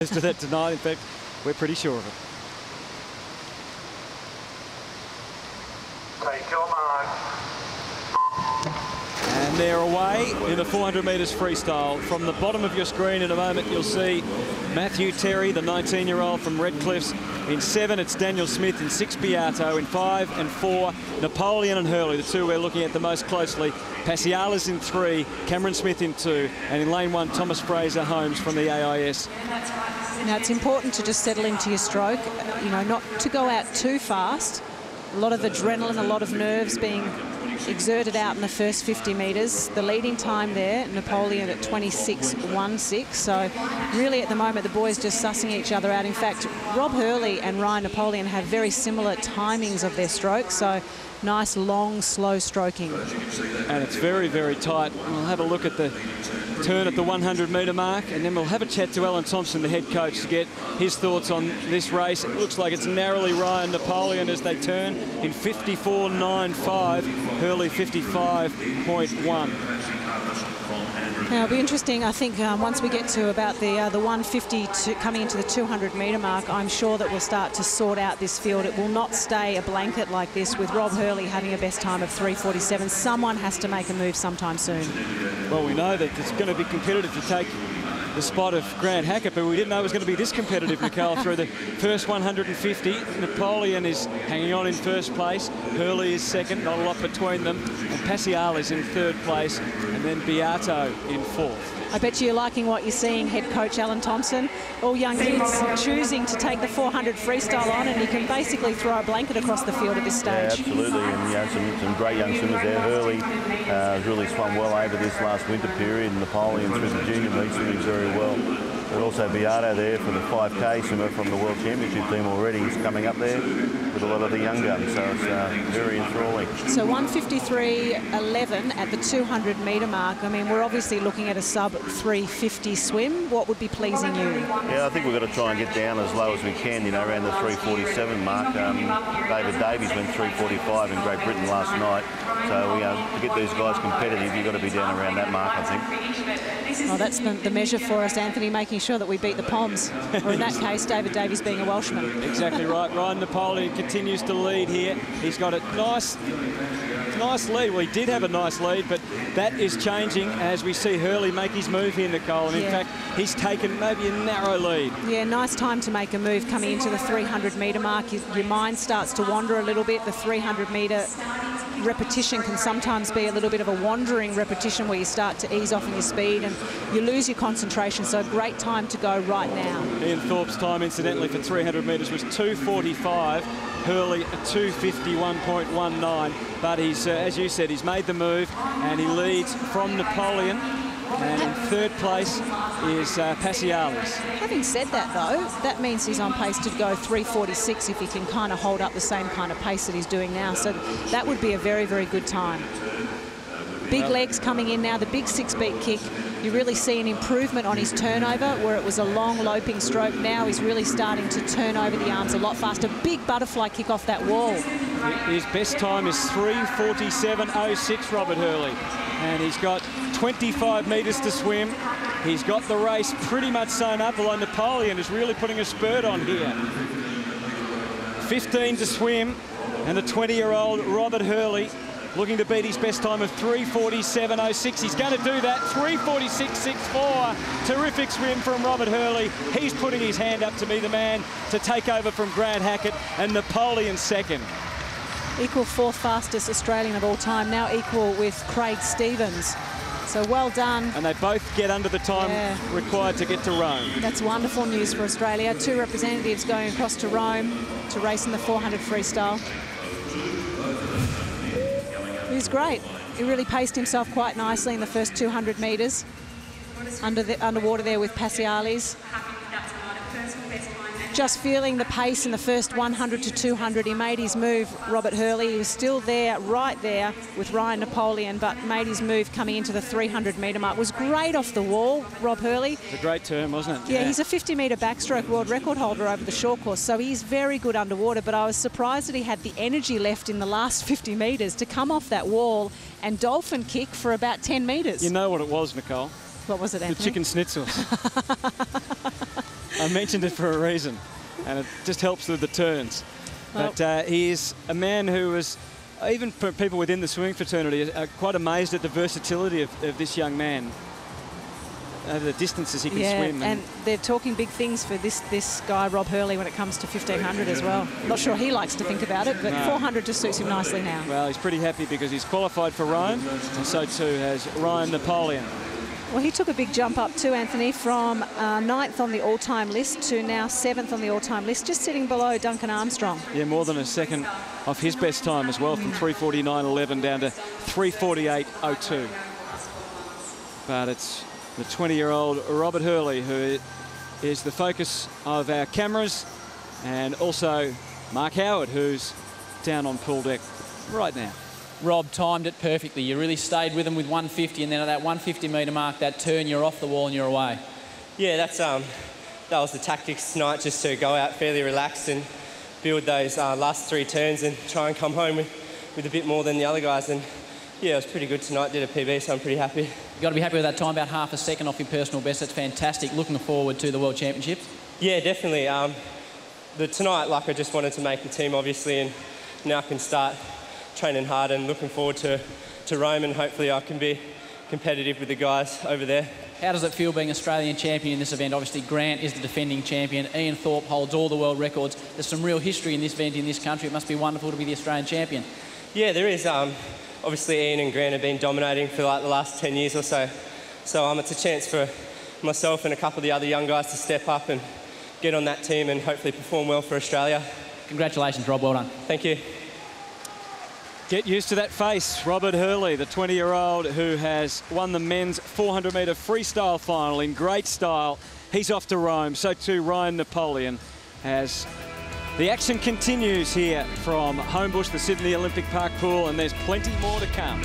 to that tonight. In fact, we're pretty sure of it. Take your mark. And they're away in the 400 metres freestyle. From the bottom of your screen in a moment, you'll see Matthew Terry, the 19-year-old from Redcliffs. In 7, it's Daniel Smith. In 6, Beato. In 5 and 4, Napoleon and Hurley, the two we're looking at the most closely. Pasialis in 3, Cameron Smith in 2, and in lane 1, Thomas Fraser Holmes from the AIS. Now, it's important to just settle into your stroke, you know, not to go out too fast. A lot of adrenaline, a lot of nerves being exerted out in the first 50 metres. The leading time there, Napoleon at 26.16. So really at the moment, the boys just sussing each other out. In fact, Rob Hurley and Ryan Napoleon have very similar timings of their strokes. So nice, long, slow stroking. And it's very, very tight. We'll have a look at the turn at the 100-metre mark, and then we'll have a chat to Alan Thompson, the head coach, to get his thoughts on this race. It looks like it's narrowly Ryan Napoleon as they turn in 54.95, Hurley 55.1. Now, it'll be interesting, I think, once we get to about the 150 coming into the 200-metre mark, I'm sure that we'll start to sort out this field. It will not stay a blanket like this with Rob Hurley having a best time of 3:47. Someone has to make a move sometime soon. Well, we know that it's going to be competitive to take the spot of Grant Hackett, but we didn't know it was going to be this competitive, Nicole, through the first 150. Napoleon is hanging on in first place. Hurley is second, not a lot between them. And Pasialis in third place, and then Beato in fourth. I bet you're liking what you're seeing, head coach Alan Thompson. All young kids choosing to take the 400 freestyle on, and you can basically throw a blanket across the field at this stage. Yeah, absolutely, and you know, some great young swimmers there. Hurley has really swum well over this last winter period, and Napoleon through the junior meet swimming very well. But also Beato there for the 5K swimmer from the World Championship team already. He's coming up there with a lot of the young guns, so it's very enthralling. So 153.11 at the 200-metre mark. I mean, we're obviously looking at a sub-350 swim. What would be pleasing you? Yeah, I think we've got to try and get down as low as we can, you know, around the 3:47 mark. David Davies went 3:45 in Great Britain last night. So, you know, to get these guys competitive, you've got to be down around that mark, I think. Well, that's the measure for us, Anthony, making sure that we beat the Poms. Or in that case, David Davies being a Welshman. Exactly right. Ryan Napoleon continues to lead here. He's got a nice lead. Well, he did have a nice lead, but that is changing as we see Hurley make his move here, Nicole. And in fact, he's taken maybe a narrow lead. Yeah, nice time to make a move coming into the 300-metre mark. Your mind starts to wander a little bit. The 300-metre repetition can sometimes be a little bit of a wandering repetition where you start to ease off in your speed and you lose your concentration. So great time to go right now. Ian Thorpe's time, incidentally, for 300 metres was 2:45. Hurley at 2:51.19. But he's, as you said, he's made the move and he leads from Napoleon. And in third place is Pasialis. Having said that, though, that means he's on pace to go 3:46 if he can kind of hold up the same kind of pace that he's doing now. So that would be a very, very good time. Big legs coming in now, the big 6-beat kick. You really see an improvement on his turnover where it was a long loping stroke. Now he's really starting to turn over the arms a lot faster. Big butterfly kick off that wall. His best time is 3:47.06, Robert Hurley. And he's got 25 metres to swim. He's got the race pretty much sewn up, although Napoleon is really putting a spurt on here. 15 to swim, and the 20-year-old Robert Hurley looking to beat his best time of 3:47.06. He's going to do that, 3:46.64. Terrific swim from Robert Hurley. He's putting his hand up to be the man to take over from Grant Hackett, and Napoleon second. Equal fourth fastest Australian of all time, now equal with Craig Stevens. So well done. And they both get under the time required to get to Rome. That's wonderful news for Australia. 2 representatives going across to Rome to race in the 400 freestyle. He was great. He really paced himself quite nicely in the first 200 metres. Underwater there with Pasialis. Just feeling the pace in the first 100 to 200. He made his move, Robert Hurley. He was still there, right there with Ryan Napoleon, but made his move coming into the 300-metre mark. Was great off the wall, Rob Hurley. It's a great turn, wasn't it? Yeah, he's a 50-metre backstroke world record holder over the short course, so he's very good underwater, but I was surprised that he had the energy left in the last 50 metres to come off that wall and dolphin kick for about 10 metres. You know what it was, Nicole? What was it, Anthony? The chicken schnitzels. I mentioned it for a reason, and it just helps with the turns. But he is a man who is, even for people within the swimming fraternity, are quite amazed at the versatility of this young man. Over the distances he can swim. And they're talking big things for this guy, Rob Hurley, when it comes to 1500 as well. Not sure he likes to think about it, but 400 just suits him nicely now. Well, he's pretty happy because he's qualified for Rome, and so too has Ryan Napoleon. Well, he took a big jump up too, Anthony, from 9th on the all-time list to now 7th on the all-time list, just sitting below Duncan Armstrong. Yeah, more than a second off his best time as well, from 3:49.11 down to 3:48.02. But it's the 20-year-old Robert Hurley who is the focus of our cameras, and also Mark Howard, who's down on pool deck right now. Rob timed it perfectly. You really stayed with him with 150, and then at that 150-metre mark, that turn, you're off the wall and you're away. Yeah, that was the tactics tonight, just to go out fairly relaxed and build those last 3 turns and try and come home with a bit more than the other guys. And yeah, it was pretty good tonight. Did a PB, so I'm pretty happy. You've got to be happy with that time, about half a second off your personal best. That's fantastic. Looking forward to the World Championships. Yeah, definitely. Tonight, I just wanted to make the team, obviously, and now I can start training hard and looking forward to Rome, and hopefully I can be competitive with the guys over there. How does it feel being Australian champion in this event? Obviously, Grant is the defending champion. Ian Thorpe holds all the world records. There's some real history in this event in this country. It must be wonderful to be the Australian champion. Yeah, there is. Obviously, Ian and Grant have been dominating for the last 10 years or so. So it's a chance for myself and a couple of the other young guys to step up and get on that team and hopefully perform well for Australia. Congratulations, Rob. Well done. Thank you. Get used to that face. Robert Hurley, the 20-year-old who has won the men's 400-metre freestyle final in great style. He's off to Rome. So too Ryan Napoleon, as the action continues here from Homebush, the Sydney Olympic Park pool, and there's plenty more to come.